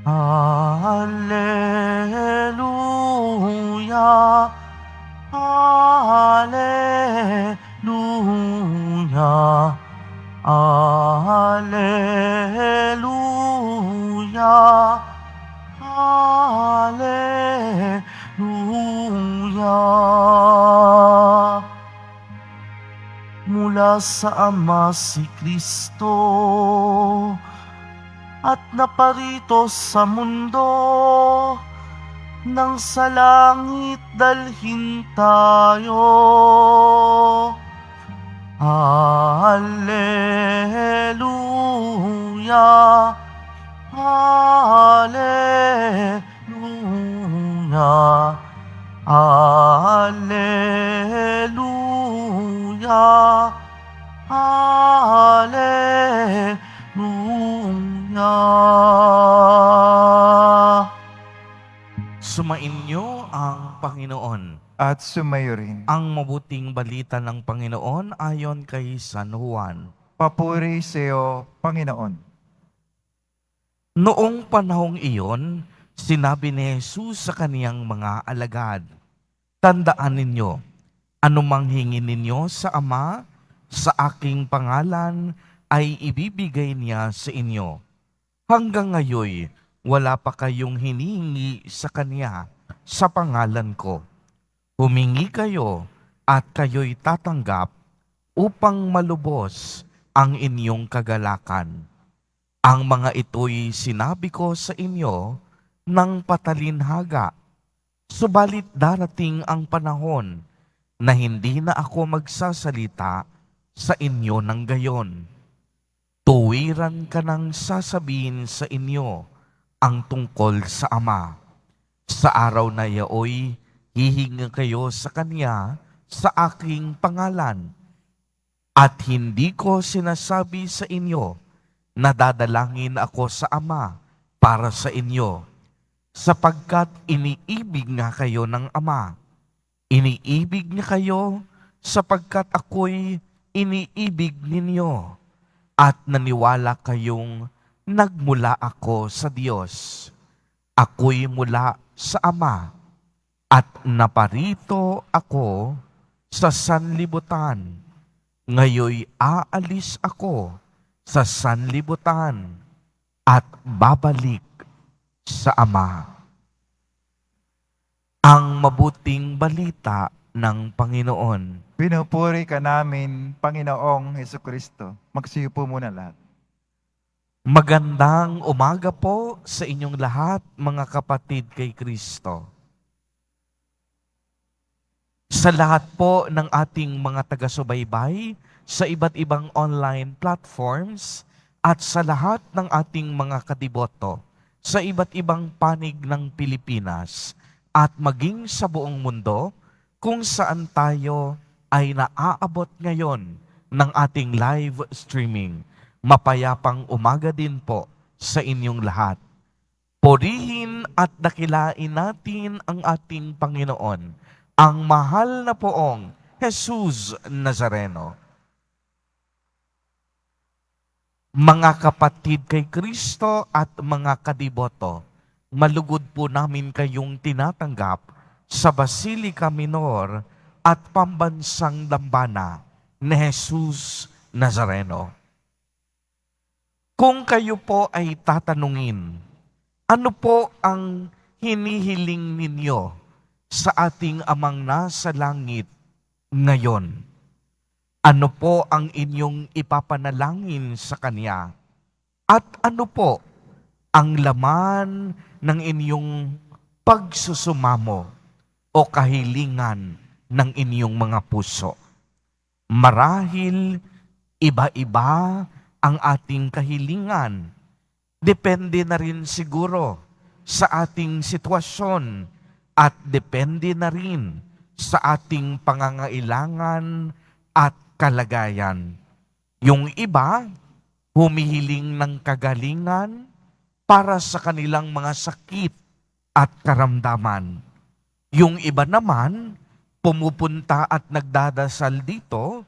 Alleluia, Alleluia, Alleluia, Alleluia. Mula sa Ama si Kristo at naparito sa mundo, nang sa langit dalhin tayo. Alleluia, Alleluia, Alleluia, Alleluia. Sumainyo ang Panginoon. At sumayo rin. Ang mabuting balita ng Panginoon ayon kay San Juan. Papuri sa iyo, Panginoon. Noong panahong iyon, sinabi ni Jesus sa kaniyang mga alagad, "Tandaan ninyo, anumang hingin ninyo sa Ama, sa aking pangalan, ay ibibigay niya sa inyo. Hanggang ngayon, wala pa kayong hinihingi sa Kanya sa pangalan ko. Humingi kayo at kayo'y tatanggap upang malubos ang inyong kagalakan. Ang mga ito'y sinabi ko sa inyo ng patalinhaga. Subalit darating ang panahon na hindi na ako magsasalita sa inyo ng gayon. Tuwiran ka nang sasabihin sa inyo ang tungkol sa Ama. Sa araw na yaoy, hihinga kayo sa Kanya sa aking pangalan. At hindi ko sinasabi sa inyo na dadalangin ako sa Ama para sa inyo, sapagkat iniibig nga kayo ng Ama. Iniibig niya kayo sapagkat ako'y iniibig ninyo at naniwala kayong nagmula ako sa Diyos. Ako'y mula sa Ama at naparito ako sa sanlibutan. Ngayoy aalis ako sa sanlibutan at babalik sa Ama." Ang mabuting balita ng Panginoon. Pinupuri ka namin, Panginoong Hesukristo. Magsiyo po muna lahat. Magandang umaga po sa inyong lahat, mga kapatid kay Kristo. Sa lahat po ng ating mga taga-subaybay sa iba't ibang online platforms at sa lahat ng ating mga kadiboto sa iba't ibang panig ng Pilipinas at maging sa buong mundo kung saan tayo ay naaabot ngayon ng ating live streaming. Mapayapang umaga din po sa inyong lahat. Purihin at dakilain natin ang ating Panginoon, ang mahal na poong Jesus Nazareno. Mga kapatid kay Kristo at mga kadiboto, malugod po namin kayong tinatanggap sa Basilica Minor at Pambansang Dambana ni Jesus Nazareno. Kung kayo po ay tatanungin, ano po ang hinihiling ninyo sa ating Amang nasa langit ngayon? Ano po ang inyong ipapanalangin sa Kanya? At ano po ang laman ng inyong pagsusumamo o kahilingan ng inyong mga puso? Marahil iba-iba ang ating kahilingan. Depende na rin siguro sa ating sitwasyon at depende na rin sa ating pangangailangan at kalagayan. Yung iba, humihiling ng kagalingan para sa kanilang mga sakit at karamdaman. Yung iba naman, pumupunta at nagdadasal dito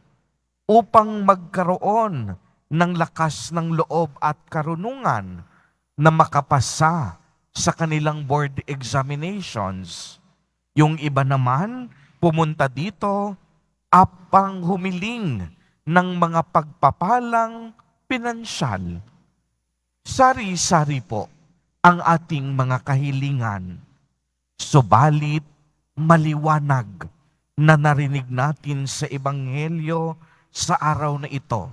upang magkaroon ng lakas ng loob at karunungan na makapasa sa kanilang board examinations. Yung iba naman, pumunta dito upang humiling ng mga pagpapalang pinansyal. Sari-sari po ang ating mga kahilingan. Subalit, maliwanag na narinig natin sa Ebanghelyo sa araw na ito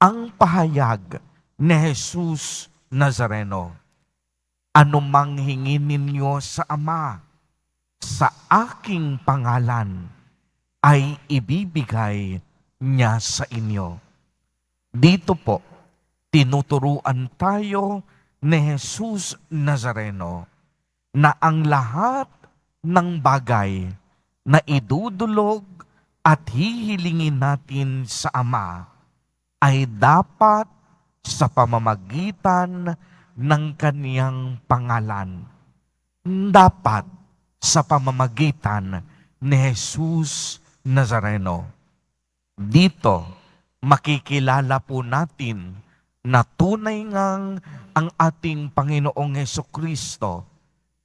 ang pahayag ni Jesus Nazareno. Anumang hingin ninyo sa Ama, sa aking pangalan, ay ibibigay niya sa inyo. Dito po, tinuturuan tayo ni Jesus Nazareno na ang lahat ng bagay na idudulog at hihilingin natin sa Ama ay dapat sa pamamagitan ng kaniyang pangalan. Dapat sa pamamagitan ni Jesus Nazareno. Dito, makikilala po natin na tunay ngang ang ating Panginoong Hesukristo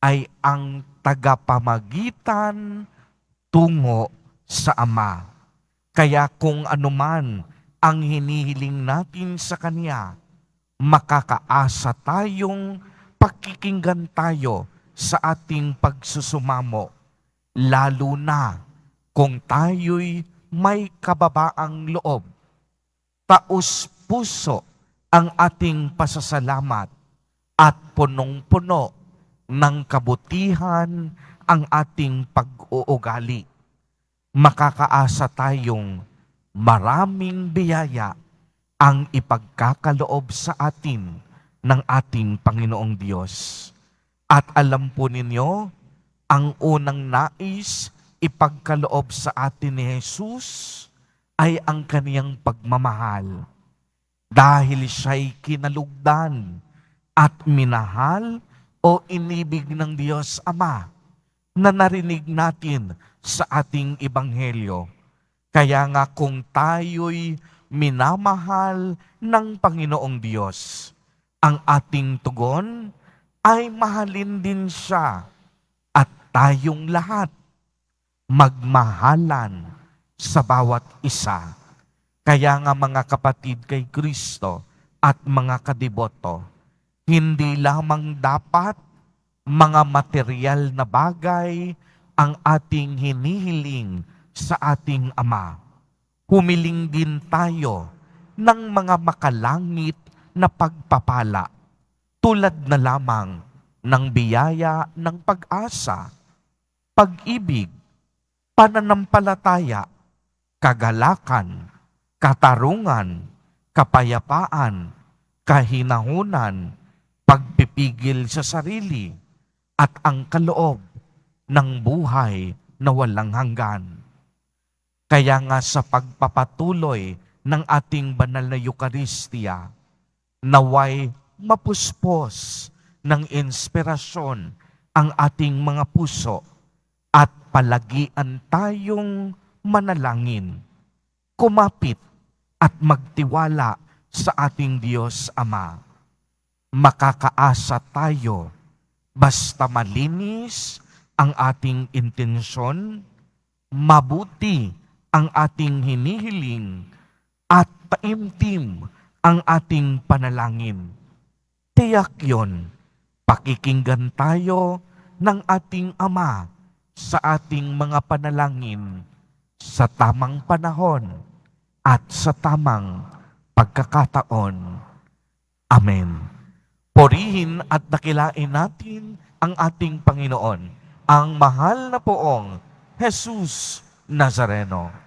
ay ang tagapamagitan tungo sa Ama. Kaya kung anuman ang hinihiling natin sa Kanya, makakaasa tayong pakikinggan tayo sa ating pagsusumamo, lalo na kung tayo'y may kababaang loob. Taos puso ang ating pasasalamat at punong-puno ng kabutihan ang ating pag-uugali. Makakaasa tayong maraming biyaya ang ipagkakaloob sa atin ng ating Panginoong Diyos. At alam po ninyo, ang unang nais ipagkaloob sa atin ni Jesus ay ang kaniyang pagmamahal. Dahil siya'y kinalugdan at minahal o inibig ng Diyos Ama na narinig natin sa ating Ebanghelyo. Kaya nga kung tayo'y minamahal ng Panginoong Diyos, ang ating tugon ay mahalin din siya at tayong lahat magmahalan sa bawat isa. Kaya nga mga kapatid kay Kristo at mga kadiboto, hindi lamang dapat mga material na bagay ang ating hinihiling sa ating Ama. Humiling din tayo ng mga makalangit na pagpapala, tulad na lamang ng biyaya ng pag-asa, pag-ibig, pananampalataya, kagalakan, katarungan, kapayapaan, kahinahunan, pagpipigil sa sarili, at ang kaloob ng buhay na walang hanggan. Kaya nga sa pagpapatuloy ng ating banal na Eucharistia, naway mapuspos ng inspirasyon ang ating mga puso at palagian tayong manalangin, kumapit at magtiwala sa ating Diyos Ama. Makakaasa tayo basta malinis ang ating intensyon, mabuti ang ating hinihiling, at taimtim ang ating panalangin. Tiyak yon, pakikinggan tayo ng ating Ama sa ating mga panalangin sa tamang panahon at sa tamang pagkakataon. Amen. Purihin at dakilain natin ang ating Panginoon, ang mahal na poong Jesus Nazareno.